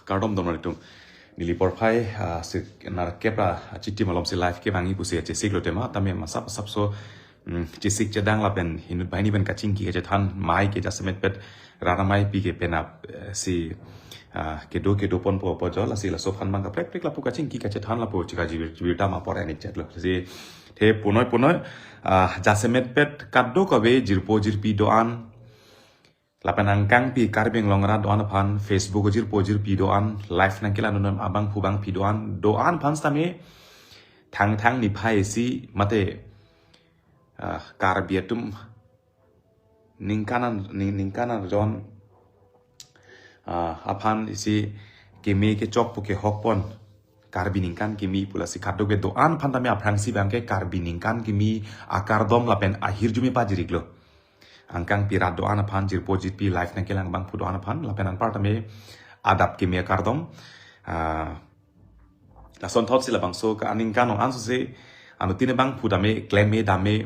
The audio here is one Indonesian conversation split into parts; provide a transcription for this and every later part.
Kardom don itu nili porpai nar kepra citi malom si live ke bangi pusi cisik lo tema tame masap so cisik cedang la pen hinut bahini ben kacing ki kejetan mai ke jasemet pet rara mai pi ke penap si kedo pon po jol la si la sofan manga prek la pu kacing ki kejetan la pu cika jiwita ma por ani chat lo si the punoi jasemet pet kaddo kabe jirpi doan lapan angkang pi karbeng longra doan pan Facebook jir pojir pi doan live nangkila nunam abang pubang pi doan pan stame thang ni phai si mate karbiatum ningkanan jon apan isi kemi ke chok puke hokpon karbiningkan kimi pula si kaddo ke doan pan tame aprang si bangke karbiningkan kimi akar dom lapen akhir jumi pajiriklo angkang pirat doan apan jir pojit pi live nang kelang bang pu doan apan lapenan partame adap kimia kardom la son thot sila bang so ka aning kanong anso se anu tine bang pu dame kleme dame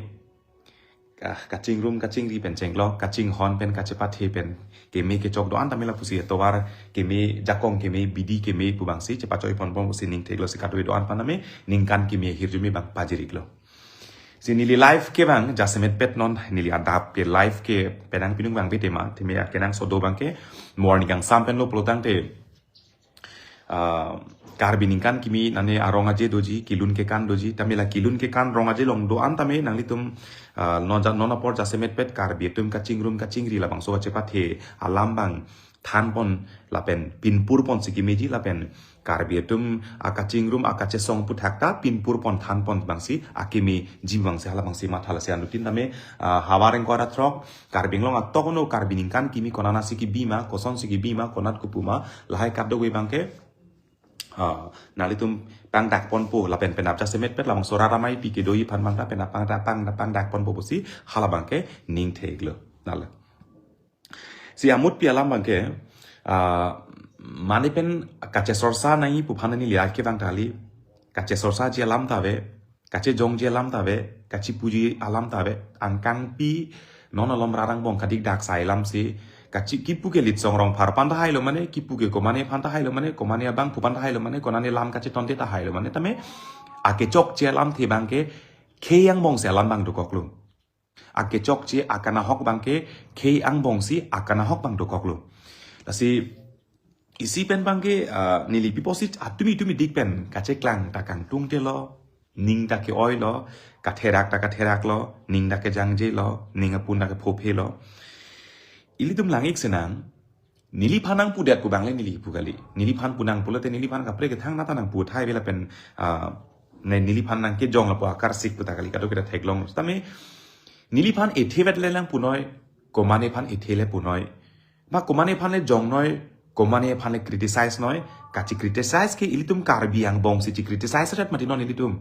kacing room kacing ri pen cenglo kacing hon pen kacepat he pen kemi ke chok doan tamela pusi towar kemi jakong kemi bidi kemi pu bang si cepat choi pon pusi ning teglo si katoi doan paname ningkan kemi hirjumi bang pajiriklo si nili live ke bang jasemet pet non nili adap ke live ke penang pinung bang bitema timi kenang sodo bang ke morning ang sampen lo plotang te karbiningkan kimi nane arong aje doji kilun ke kan doji tamila kilun ke kan rong aje long doan tame nang litum non apor jasemet pet karbitum kacing ri labang so cepat he alam bang than pon lapen pinpur pon sikimiji lapen karbiatum akacing room akace song puthakta pinpur pon than pon bangsi akimi jiwang se hala bangsi mathala se anutin name hawareng kora throk karbinglong atokono karbiningkan kimi konana siki bima koson siki bima konat kupuma lahai kaddo we bangke nalitum pang dak pon po lapen penap jasemet pet lamang sorara mai pi ke doi phan bangta penap pang dak pon po bosi hala bangke ning theglo nala si amut pi alam bangke mani pen kace sorsa nai puphanani liak ke bang tali kace sorsa je alam tabe kace jong je alam tabe kaci puji alam tabe angkang pi non alom rarang bong kadik dak sai lam si kaci kipu ke lit song rong phar pan ta hailo mane kipu ke komane phan ta hailo mane komane abang pupan ta hailo mane konane lam kace tonte ta hailo mane tame ake chok je alam the bang ke kheyang bong se alam bang do koklu ake chok je akana hok bang ke kheyang bong si akana hok bang do koklu lasi isi pen bangke nili piposit atumi dik pen kace klang takang tung te lo ning ta ke oi lo katherak lo ning da ke jangje lo ning apun da ke phophe lo ilitum langik senang nili phanang pudet pu bangle nili pugali nili phan punang pulate nili phan kapre ke thang na tanang pu thai bela pen ne nili phan nang ke jong la pu akar sik pu takali kado ke theklong tame nili phan ethevet lelang punoi komane phan ethele punoi ba komane phan le jong noi komane phane criticize noi kachi criticize ke ilitum karbi ang bong si criticize rat mati non ilitum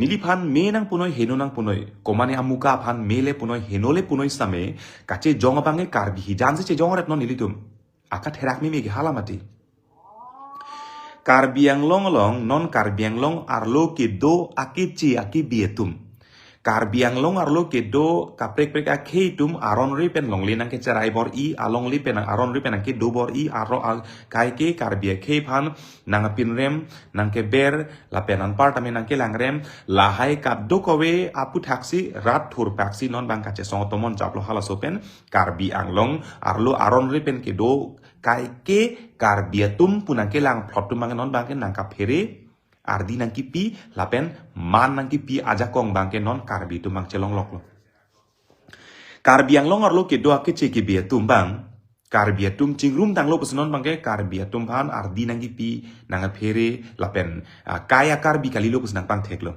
nili phan me nang punoi heno nang punoi komane amuka phan mele punoi henole punoi same kachi jong bange karbi hi jan se jong rat non ilitum aka therak me ge halamati karbi ang long non karbi ang long arlo ke do akichi akibietum karbiang long arlo ke do kaprek prek akhe tum aron ri pen long linang ke charai bor I along li pen aron ri pen ke do bor I aro kai ke karbia ke phan nang pin rem nang ke ber la penan partame nang ke lang rem la hai kap do kowe apu taxi rat thur paxi non bang ka che song tomon japlo hala sopen karbiang long arlo aron ri pen ke do kai ke karbia tum punang ke lang plot tum bang non bang ke nang ka phere ardi nang kipi lapen man nang kipi aja kong bangke non karbi tu mang celong lok lo karbi ang long arlo ke doa ke ceki bia tumbang karbi atum cingrum tang lo pesenon bangke karbi atum pan ardi nang kipi nang phere lapen kaya karbi kalilo pesenang pang theklo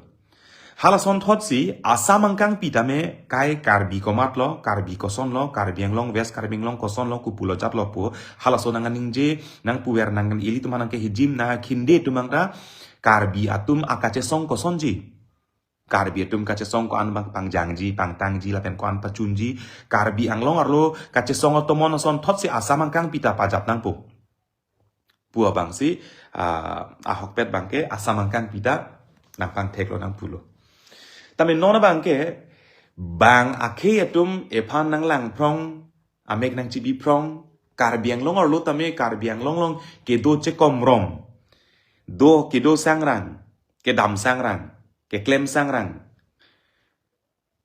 halason thot si asam angkang pitame kai karbi komat lo karbi koson lo karbi ang long west karbi long koson lo kupulo jat lo pu halason nang ningje nang puwer nang ili tu manang ke hijim na khinde tu mangda karbi atum akace song ko sonji karbi atum kace song ko an bang pangjangji pangtangji lapen ko an pacunji karbi anglong arlo kace song otomon son thot si asamang kang pita pajap nang pu pua bang si ahok pet bangke asamang kang pita nang pang theklo nang pulo tame nona bangke bang akhe atum ephan nang lang prong amek nang chibi prong Karbiang long or lutame karbiang long ke do che komrom. Do ke do sangrang, ke dam sangrang, ke klem sangrang.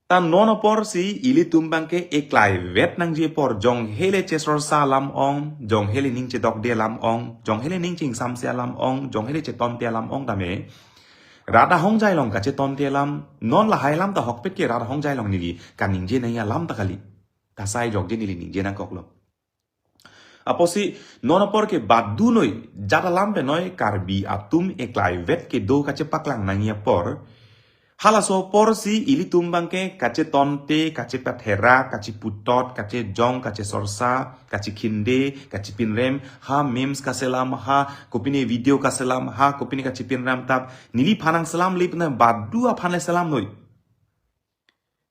Tan nono por si ili tumbang ke eklai vet nang je por jong hele che sor sa lam ong, jong hele ning che dok de lam ong, jong hele ning ching sam sia lam ong, jong hele che ton te lam ong dame. Rada hong jai long ka che ton te lam, non la hai lam ta hok pet ke rada hong jai long nili, kan ning je nang ya lam ta kali. Ta sai jong je nili ning je nang kok lo. Aposi nono por ke badu noi, jata lam pe noi karbi atum eklai vet ke do ka che paklang nang ya por. Halaso porsi ili tumbang ke kace tonte, kace pathera, kace putot, kace jong, kace sorsa, kace kinde, kace pinrem, ha memes kaselam, ha kopini video kaselam, ha kopini kace pinram tab, nili panang selam lip na badu apane selam noi.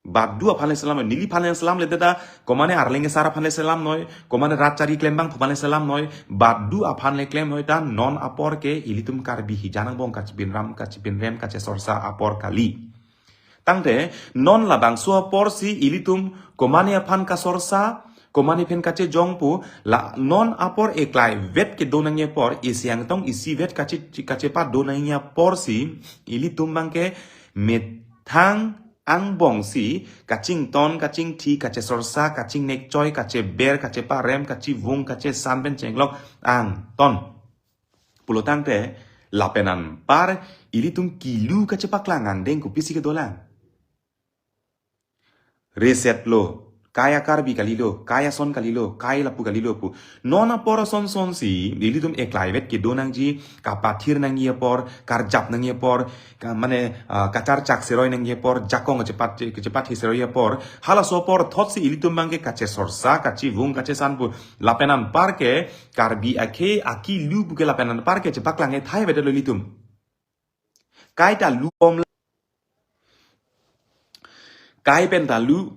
Badu apane selam noi, nili panang selam le dada, komane arlenge sara apane selam noi, komane ratchari klembang apane selam noi, badu apane klem noi ta non apor ke ili tum karbi hijanang bong kace pinram, kace pinrem, kace sorsa apor kali. Tangte non labang sua porsi ilitum komani apan ka sorsa komani pen kace jongpu la non apor eklai vet ke donangnya por isiang tong isi vet kace pa donangnya porsi ilitum bangke metang ang bongsi kacing ton kacing ti kace sorsa kacing nek choy kace ber kace pa rem kace vung kace sanben cenglok ang ton pulo tangte lapenan par ilitum kilu kace paklangang deng ku pisi ke dolang reset lo, kaya karbi kalilo, kaya son kalilo, kaya lapu kalilo pu. Nona por son si, ilitum eklaivet ke donang ji, kapatir nang ye por, karjap nang ye por, mane kacar cak seroi nang ye por, jakong kecepat hiseroi ye por. Hala so por thot si ilitum bangke kace sorsa, kaci vung kace sanpu. Lapenan parke karbi ake aki lu buke lapenan parke cepak lange thai vedelo ilitum. Kai ta lu om Kai pen talu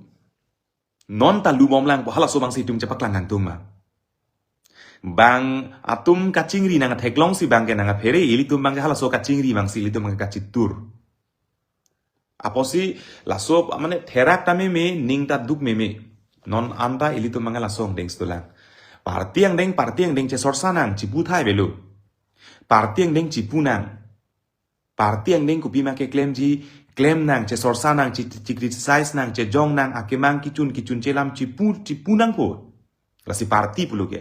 non talu bom lang po hala so bang situm cepak lang tum ma bang atum kacingri nang theklong si bang ke nang phere ili tum bang hala so kacingri bang si ili tum bang kacitur aposi la so mane therak tame me ning ta duk me non anta ili tum bang la song deng stolang partiang deng che sorsanang cipu thai belu partiang deng cipunang partiang deng kupi ma ke claim ji claim nang che sorsa nang ci criticize nang che jong nang akemang kicun celam cipu nang po la si parti puluke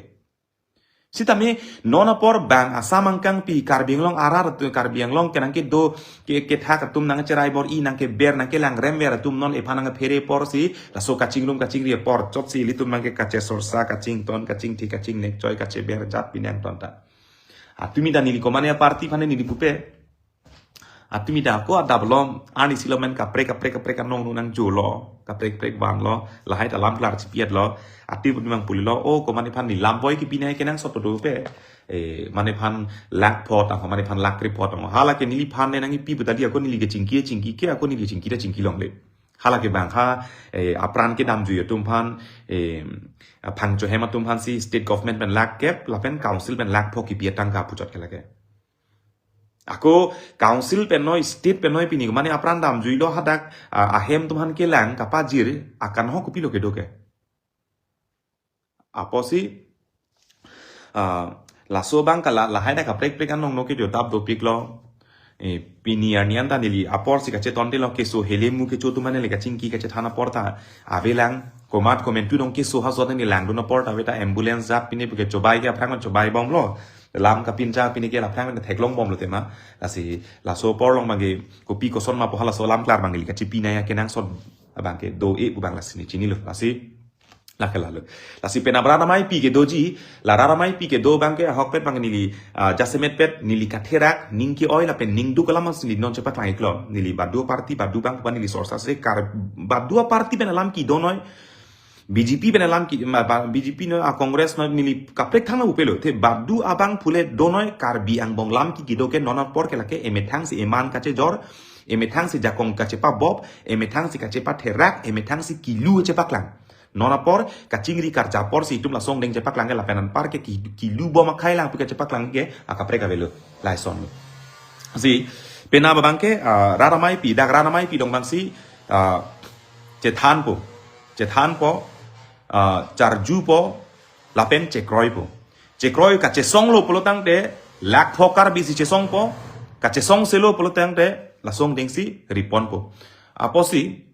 si tame nona por bang asamang kang pi karbiang long arar tu karbiang long kenang ke do ke tha ka tum nang cherai bor i nang ke ber nang ke lang rem ver tum non e phanang phere por si la so kaching ri por chop si litum mang ke kache sorsa kaching ton kaching ti kaching nek choi kache ber jat pinang ton ta atumi da nili komane parti phane nili pupe atumi da ko ada belum ani silomen kapre kanong nang julo kapre bang lo lahai dalam klar cipiat lo ati memang puli lo oh ko mani pan ni lamboy ki pinai kenang soto do pe mani pan lak pot ang mani pan lak report ang hala ke nili pan nang pi betadi aku nili ke cingki ke aku nili cingki long le hala ke bang ha apran ke dam ju tum pan pan jo hema tum pan si state government ben lak kep lapen council ben lak pho ki piatang ka pujot ke lage Ako council penoi state penoi pini mane apran dam juilo hadak ahem tuhan ke lang kapajir akan ho kupilo ke doke aposi laso bang kala lahai da kaprek kan nong noke jo tap do piklo pini arnian ta nili apor si kache tonte lo ke so helemu ke chotu mane le kachingki kache thana porta avelang komat komentu dong ke so ha so ni lang do na porta veta ambulance zap pini ke chobai ke apran chobai bom lo lam kapin ja pini ke la phang na theklong bom lo tema lasi la so por long magi kopi ko son ma po hala so lam klar mangili ka chipina ya kenang son abang ke do e bu bang lasini chini lo lasi la kala lo lasi pena brana mai pi ke doji la rara mai pi ke do bang ke hok pet bang nili jasemet pet nili katherak ning ki oil apen ning du kala mas nili non cepat lang iklo nili badu parti badu bang pan nili sorsa se kar badu parti pena lam ki donoi BJP benelam ki BJP no a Congress no nili kaprek thang upelo the badu abang phule donoi karbi ang bonglam ki gidoke nona por ke lake emethang si eman kache jor emethang si jakong kache pa bob emethang si kache pa therak emethang si kilu che paklang nona por kachingri karja por si tum la song deng che paklang ke la penan par ke kilu bo ma khai lang pu ke che paklang ke akaprek avelo lai son si pena babang ke raramai pi dak raramai pi dong bang si che than po charju po lapen cekroi po cekroi ka cesong lo polo tang de lak thokar bisi cesong po ka cesong selo polo tang de lasong ding si ripon po aposi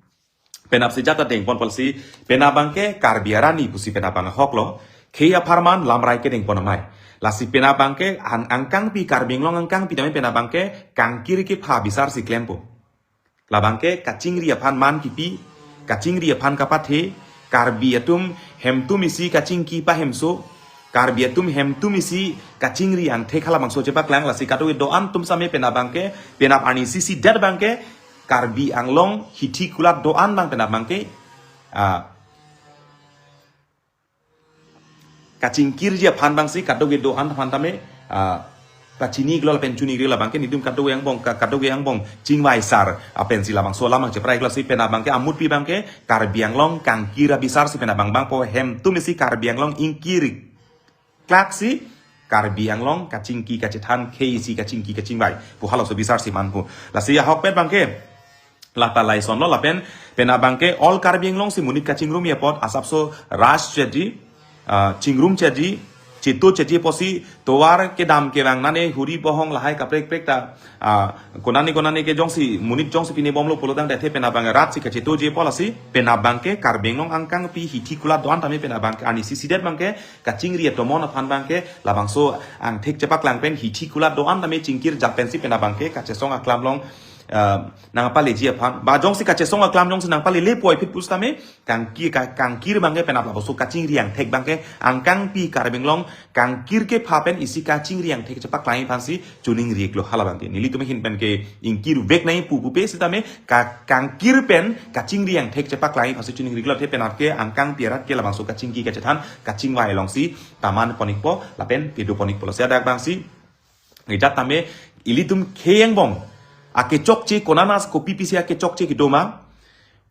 penap si jata ding pon polsi penabangke karbiarani pusi penabang hoklo keya parman lamrai ke ding pon mai lasi penabangke angkang pi karbinglong angkang pi dame penabangke kangkiri ke pha bisar si klempo labangke kachingri aphan man kipi kachingri aphan kapathe karbiatum hemtum isi kachingki pa hemso karbiatum hemtum isi kachingri ang thekhala mangso chepa klang lasi katu doan tum same penabangke penap ani sisi dad bangke karbi anglong hiti kulat doan bang penabangke kachingkir je phan bang si katu doan phan tame kachini glol pencuni grila bangke nidum kadu yang bong cingwai sar apen sila bang sola mang ceprai glasi penabangke amut pi bangke karbiang long kangkira bisar si penabang bang po hem tu misi karbiang long ingkiri klaksi karbiang long kacingki kacetan keisi kacingki kacingwai pu halo so bisar si manpu lasi ya hok pet bangke lata lai son lo lapen penabangke all karbiang long si munit kacingrum ya pot asapso ras jadi cingrum jadi Citu ceci posi towar ke dam ke bang nane huri bohong lahai kaprek prek ta konani ke jongsi munit jongsi pini bomlo polodang dathe penabang rat si citu je polasi penabang ke karbengong angkang pi hiti kula doan tami penabang ani sisidet bangke kacingri tomon phan bangke labangso ang thek cepak lang pen hiti kula doan tami cingkir japensi penabang ke kacesong aklam long nang pale ji phan ba jongsi kacesong aklam jongsi nang pale le poi pit pustame kangkir bangke penap laboso kacingri ang thek bangke angkang pi karbenglong kangkir ke phapen isi kachingri ang thek cepak lai phansi chuning riek lo hala bangke nili tume hin pen ke ingkir vek nai pu pe sitame kangkir pen kachingri ang thek cepak lai phansi chuning riek lo the penap ke angkang piarat ke labangso kachingki kacethan kachingwai longsi taman ponikpo lapen pedo ponikpo lo sia dak bangsi ngijat tame ilitum kheyang bong ake chokchi konanas ko pipisi ake chokchi ki doma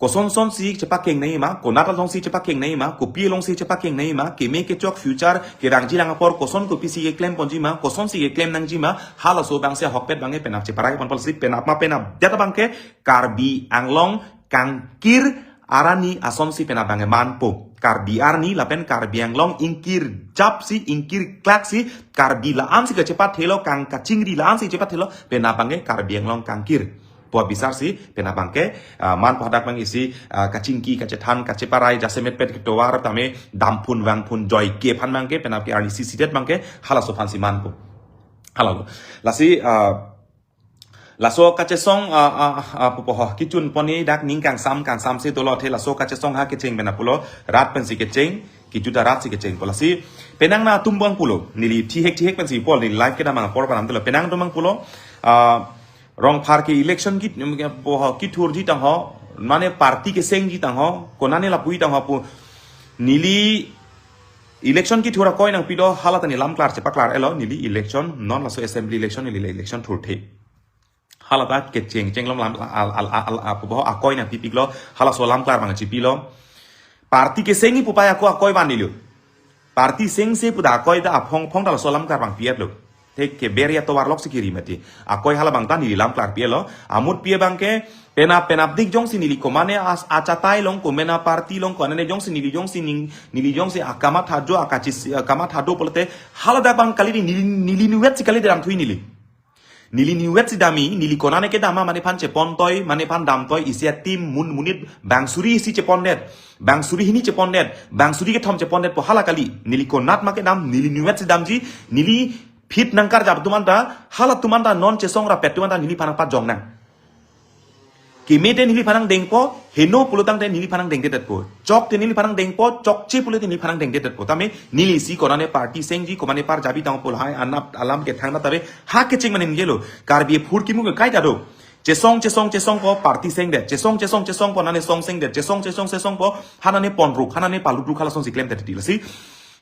ko son si chepa keng nei ma ko nata long si chepa keng nei ma ko pi long si chepa keng nei ma ke me ke chok future ke rangji lang apor ko son ko pisi ke claim ponji ma ko son si ke claim nang ji ma hala so bang se hokpet bang e penap che parai pon pol si penap ma penap jata bang ke karbi anglong kangkir arani ason si penap bang e man po karbi arni lapen karbi anglong ingkir jap si ingkir klak si karbi la am si ke cepat thelo kang kachingri la am si cepat thelo penap bang e karbi anglong kangkir Pua bisar si penabangke man padak bang isi kacingki kacetan kaceparai jasemet pet ketowar tame dampun wangpun joy ke pan bangke penapki arni sisidet bangke halaso fansi manpo halalo lasi laso kacesong pupoh kicun poni dak ningkang sam si tolo the laso kacesong ha kecing benapulo rat pensi kecing kijuta rat si kecing polasi penang na tumbang pulo nili tihek pensi pol ni live kita mang por panam telo penang tumbang pulo rong phar ke election ki thur ji tang ho mane party ke seng ji tang ho konane la pui tang ho pu nili election ki thura koi nang pido halatani lam klar che paklar elo nili election non la so assembly election nili election thur the halata ke cheng lam pu bo akoi nang pipik lo hala so lam klar bang chi pi lo party ke sengi pu pa ko akoi ban nilu party seng se pu da akoi da phong da so lam klar bang piat lo Tek ke beria to warlok sikiri mati. Akoi hala bang tani lam klar pielo. Amut pie bangke penap dik jong si nili komane as acatai long komena party long konane jong si nili jong si akamat hajo akamat hado polte hala da bang kali nili nuwet si kali dalam thui nili. Nili nuwet si dami nili konane ke dama mane pan cepon toy mane pan dam toy isi tim munit bang suri isi cepon net bang suri hini cepon net bang suri ke thom cepon net po hala kali nili konat make dam nili nuwet si damji nili Fit nangkar jab tumanta halat tumanta non cesong ra pet tumanta nili panang pat jong nang kimete nili panang dengpo heno pulutang te nili panang dengte tetpo chok te nili panang dengpo chok che pulut nili panang dengte tetpo tame nili si korane party sengji komane par jabi tang pul hai anap alam ke thangna tabe ha ke ching manin gelo karbi phur ki mu kai jado chesong po party seng de chesong po nane song seng de chesong po hanane ponruk hanane paludru khala song siklem te dilasi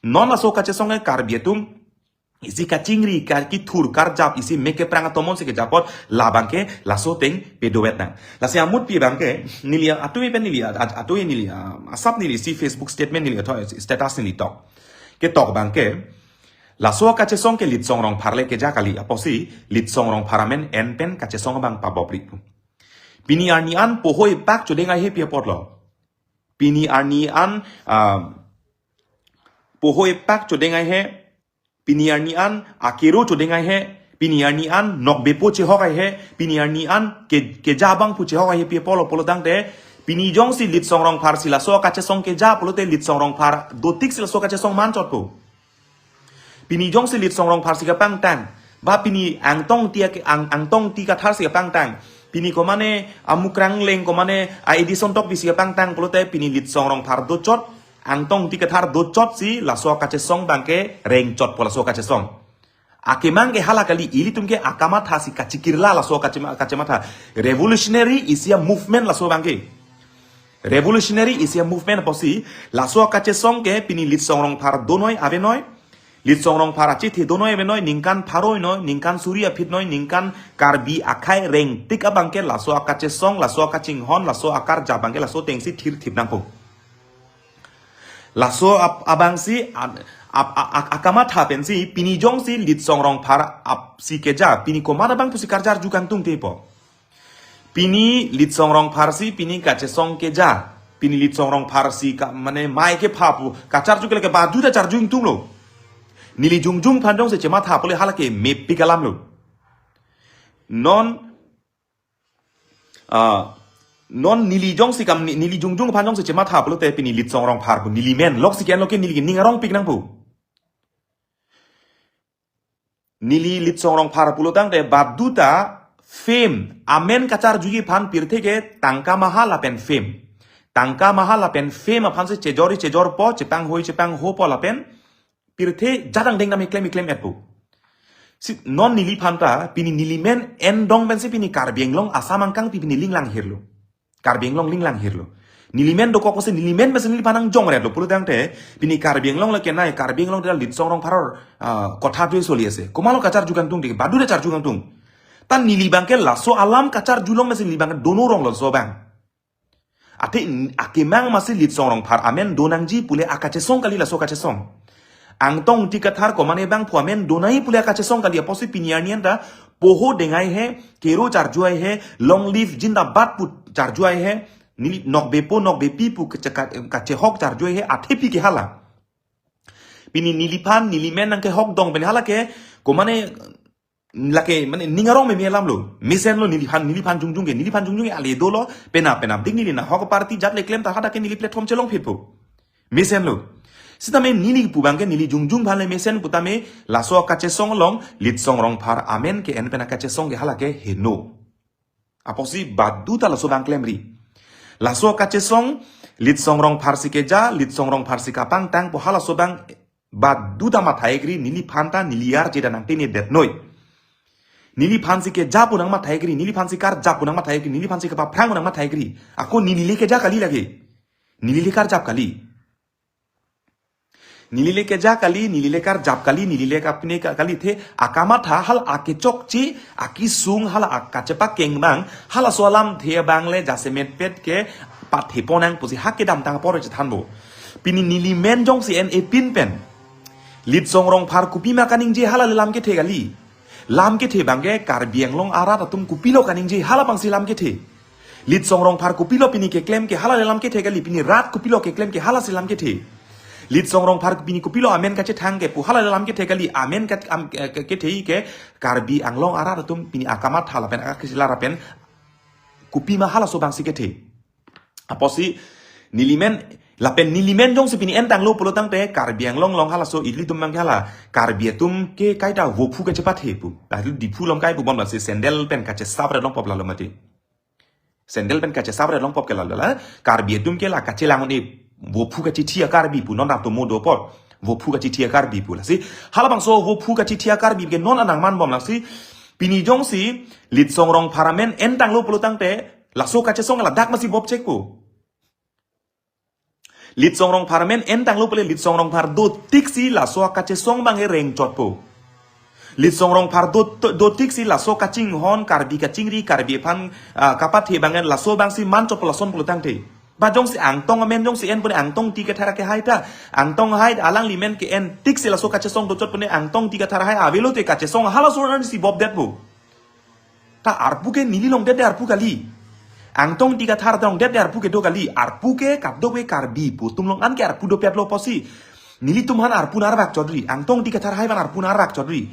non la so ka chesong e karbi tum isi kacingri ki thur kar jap isi meke pranga tomon se ke japot labangke laso teng pedowet nang lasi amut pi bangke nilia atui pen nilia atui nilia asap nili si Facebook statement nilia to status nili tok ke tok bangke laso ka chesong ke lit song rong pharle ke jakali aposi lit song rong pharamen en pen ka chesong bang pabopri pini arni an pohoi pak chodenga he pi potlo pini arni an pohoi pak chodengai he piniarnian akero chodengai he piniarnian nok bepo che hokai he piniarnian ke jabang pu che hokai he polo polo dang de pini jong si lit song rong par sila so ka che song ke ja polo te lit song rong par dotik sila so ka che song man chot po pini jong si lit song rong par sika pang tang ba pini ang tong tia ke ang tong ti ka thar sika pang tang pini ko mane amukrang leng ko mane a edison tok bi sika pang tang polo te pini lit song rong par do chot ang tong ti ka thar do chot si la so ka che song bang ke reng chot pola so ka che song akemang ke halakali ili tumke akamata si kachikirla la so kachemata revolutionary is a movement la so bangke revolutionary is a movement posi la so kachesong ke pini lit songrong par donoi abenoi lit songrong par achi the donoi abenoi ningkan paroi noi ningkan surya phit noi ningkan karbi akai reng tik abangke la so kachesong la so kaching hon la so akar jabangke la so tengsi thir thip nangpo la so abangsi akamata pensi pini jong si lit songrong par ap si keja pini komada bang pusi karjar jukan tung tepo pini lit songrong par si pini kache song keja pini lit songrong par si ka mane mai ke phapu kachar jukele ke ba duta char jung tung lo nili jung jung phanjong se chema tha pole halake me pikalam lo non nili jong si kam nili jung jung phanjong se chema tha pole te pini lit songrong par bu nili men lok si ken lo ke nili ningarong pik nang bu nili lit songrong par pulo tang de baduta fame amen kachar jugi phan pirthe ke tangka mahala pen fame tangka mahala pen fame aphan se chejor po chepang ho po la pen pirthe jadang deng nam claim epu si non nili phanta pini nili men en dong ben se pini karbienglong asamangkang pini linglang hirlo karbienglong linglang hirlo nili men doko ko se nili men besen nili panang jong re lo pulo dang te pini karbienglong la kenai karbienglong dal lit songrong paror kotha tu soli ase komalo kachar jugan tung dik badu de char jugan tung tan nili bangke laso alam kachar julong mesin nili bangke dono rong lo so bang ate akemang masih lit songrong par amen donangji pule akache song kali laso kache song angtong tikathar ko mane bang phuamen donai pule akache song kali aposi piniarnian da poho dengai he kero char juai he long live jindabad pu char juai he nili nok bepi pu kache hok char juai he athepi ke hala pini nili pan nili men nang ke hok dong ben hala ke ko mane lake mane ningarong me melam lo misen lo nili pan jung ke ali dolo pena ding nili na hok party jat le claim ta hada ke nili platform chelong phitpo misen lo sitame nili pubangke nili jung bhale mesen putame laso kache song long lit song rong par amen ke en pena kache song ke hala ke heno aposi badu ta laso bang claim ri laso kache song lit song rong par si ke ja lit song rong par si ka pang tang po hala so bang badu ta ma thaigri nili phanta niliar jeda nang tini det noi nili phansi ke ja punang ma thaigri nili phansi kar ja punang ma thaigri nili phansi ke pa phrang punang ma thaigri ako nili le ke ja kali lage nili le kar jap kali nili le ke ja kali nili le kar jap kali nili le kapne kali the akama tha hal ake chokchi aki sung hal akache pa kengbang hal solam the bangle jasemet pet ke pa theponang pusi hakke dam tang por je thanbo pini nili men jong si en e pin pen lit song rong par kupi ma kaning je hala lam ke the gali lam ke the bangge karbienglong ara tatum kupilo kaning je hala bang silam ke the lit song rong par kupilo pini ke claim ke hala lam ke the gali pini rat kupilo ke claim ke hala silam ke the lit song rong par pini kupilo amen kache thang ke pu hala lam ke the gali amen ke the ke karbi anglong ara tatum pini akamat hala pen akisila rapen kupi ma hala so bang si ke the aposi nilimen lapen nilimen jong sepini entang lo polotang te karbiang long hala so idli tum mang hala karbiatum ke kaita wopu ke cepat hepu lalu dipu long kai pu bom se sendel pen kache sabre long pop lalu mati sendel pen kache sabre long pop ke lalu la karbiatum ke la kache langon e wopu ke tia karbi pu non dap to modo pot wopu ke tia karbi pu la si hala bang so wopu ke tia karbi ke non anang man bom la si pini jong si lit song rong paramen entang lo polotang te la so kache song la dak masih bob cek pu lit song rong par men entang lo pele lit song rong par do tiksi la so kache song bang e reng chot po lit song rong par do tiksi la so kaching hon karbi kachingri karbi pan kapat he bang la so bang si man chot la son polotang te ba jong si ang tong men jong si en pone ang tong ti ke thara ke haita ang tong hait alang limen ke en tiksi la so kache song do chot pone ang tong ti ke thara hai avelo te kache song hala so ran si bob det po ta arpu ke nili long det arpu kali angtong tiga thar dong det arpu ke do kali arpu ke kap do ke karbi pu tumlong an ke arpu do pet lo posi nili tumhan arpun arbak chodri ang tong dikathar hai ban arpun arak chodri